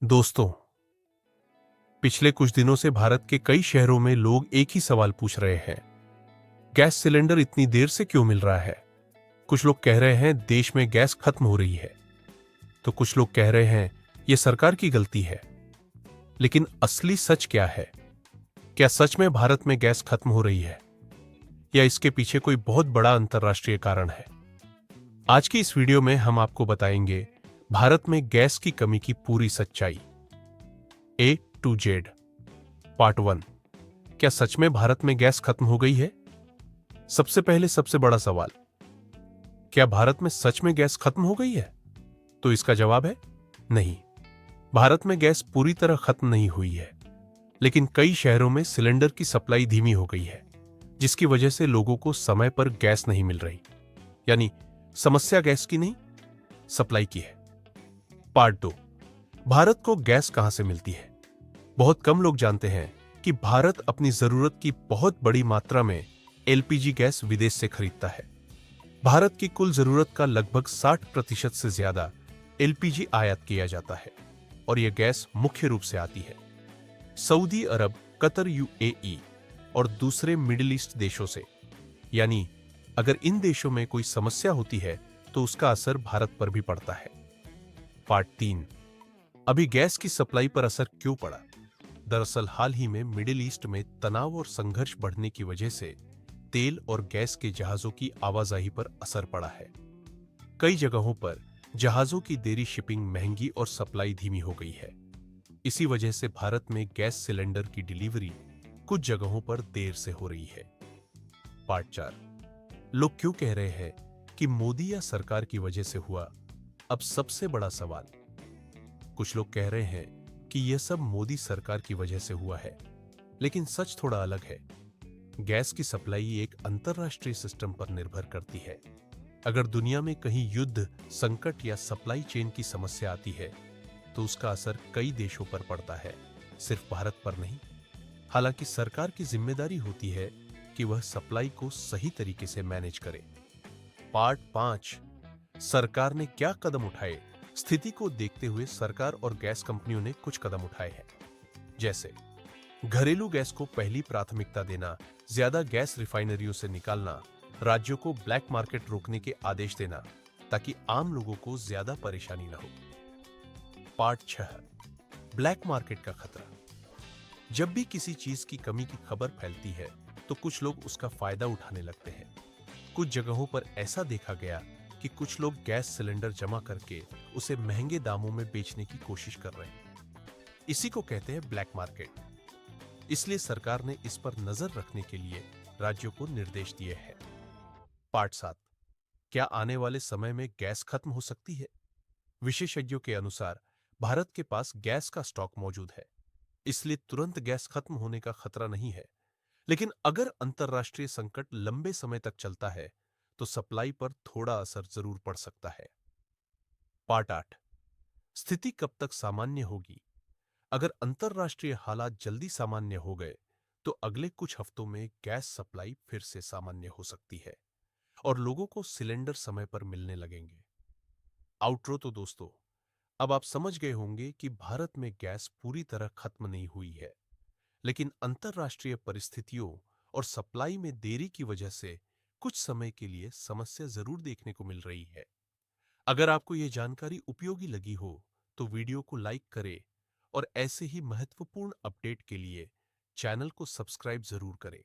दोस्तों, पिछले कुछ दिनों से भारत के कई शहरों में लोग एक ही सवाल पूछ रहे हैं। गैस सिलेंडर इतनी देर से क्यों मिल रहा है? कुछ लोग कह रहे हैं देश में गैस खत्म हो रही है, तो कुछ लोग कह रहे हैं यह सरकार की गलती है। लेकिन असली सच क्या है? क्या सच में भारत में गैस खत्म हो रही है, या इसके पीछे कोई बहुत बड़ा अंतर्राष्ट्रीय कारण है? आज की इस वीडियो में हम आपको बताएंगे भारत में गैस की कमी की पूरी सच्चाई। ए टू जेड। पार्ट 1। क्या सच में भारत में गैस खत्म हो गई है? सबसे पहले सबसे बड़ा सवाल, क्या भारत में सच में गैस खत्म हो गई है? तो इसका जवाब है नहीं। भारत में गैस पूरी तरह खत्म नहीं हुई है, लेकिन कई शहरों में सिलेंडर की सप्लाई धीमी हो गई है, जिसकी वजह से लोगों को समय पर गैस नहीं मिल रही। यानी समस्या गैस की नहीं, सप्लाई की है। पार्ट 2। भारत को गैस कहां से मिलती है? बहुत कम लोग जानते हैं कि भारत अपनी जरूरत की बहुत बड़ी मात्रा में एलपीजी गैस विदेश से खरीदता है। भारत की कुल जरूरत का लगभग 60% से ज्यादा एलपीजी आयात किया जाता है, और यह गैस मुख्य रूप से आती है सऊदी अरब, कतर, यूएई और दूसरे मिडिल ईस्ट देशों से। यानी अगर इन देशों में कोई समस्या होती है तो उसका असर भारत पर भी पड़ता है। पार्ट 3। अभी गैस की सप्लाई पर असर क्यों पड़ा? दरअसल हाल ही में मिडिल ईस्ट में तनाव और संघर्ष बढ़ने की वजह से तेल और गैस के जहाजों की आवाजाही पर असर पड़ा है। कई जगहों पर जहाजों की देरी, शिपिंग महंगी और सप्लाई धीमी हो गई है। इसी वजह से भारत में गैस सिलेंडर की डिलीवरी कुछ जगहों पर देर से हो रही है। पार्ट 4। लोग क्यों कह रहे हैं कि मोदी या सरकार की वजह से हुआ? अब सबसे बड़ा सवाल, कुछ लोग कह रहे हैं कि यह सब मोदी सरकार की वजह से हुआ है, लेकिन सच थोड़ा अलग है। गैस की सप्लाई एक अंतरराष्ट्रीय सिस्टम पर निर्भर करती है। अगर दुनिया में कहीं युद्ध, संकट या सप्लाई चेन की समस्या आती है, तो उसका असर कई देशों पर पड़ता है, सिर्फ भारत पर नहीं। हालांकि सरकार की जिम्मेदारी होती है कि वह सप्लाई को सही तरीके से मैनेज करे। पार्ट 5। सरकार ने क्या कदम उठाए? स्थिति को देखते हुए सरकार और गैस कंपनियों ने कुछ कदम उठाए हैं, जैसे घरेलू गैस को पहली प्राथमिकता देना, ज्यादा गैस रिफाइनरियों से निकालना, राज्यों को ब्लैक मार्केट रोकने के आदेश देना, ताकि आम लोगों को ज्यादा परेशानी न हो। पार्ट 6। ब्लैक मार्केट का खतरा। जब भी किसी चीज की कमी की खबर फैलती है, तो कुछ लोग उसका फायदा उठाने लगते हैं। कुछ जगहों पर ऐसा देखा गया कि कुछ लोग गैस सिलेंडर जमा करके उसे महंगे दामों में बेचने की कोशिश कर रहे हैं। इसी को कहते हैं ब्लैक मार्केट। इसलिए सरकार ने इस पर नजर रखने के लिए राज्यों को निर्देश दिए हैं। पार्ट 7। क्या आने वाले समय में गैस खत्म हो सकती है? विशेषज्ञों के अनुसार भारत के पास गैस का स्टॉक मौजूद है, इसलिए तुरंत गैस खत्म होने का खतरा नहीं है। लेकिन अगर अंतर्राष्ट्रीय संकट लंबे समय तक चलता है, तो सप्लाई पर थोड़ा असर जरूर पड़ सकता है। पार्ट 8। स्थिति कब तक सामान्य होगी? अगर अंतर्राष्ट्रीय हालात जल्दी सामान्य हो गए, तो अगले कुछ हफ्तों में गैस सप्लाई फिर से सामान्य हो सकती है, और लोगों को सिलेंडर समय पर मिलने लगेंगे। आउटरो तो दोस्तों, अब आप समझ गए होंगे कि भारत में गैस पूरी तरह खत्म नहीं हुई है, लेकिन अंतर्राष्ट्रीय परिस्थितियों और सप्लाई में देरी की वजह से कुछ समय के लिए समस्या जरूर देखने को मिल रही है। अगर आपको यह जानकारी उपयोगी लगी हो, तो वीडियो को लाइक करें, और ऐसे ही महत्वपूर्ण अपडेट के लिए चैनल को सब्सक्राइब जरूर करें।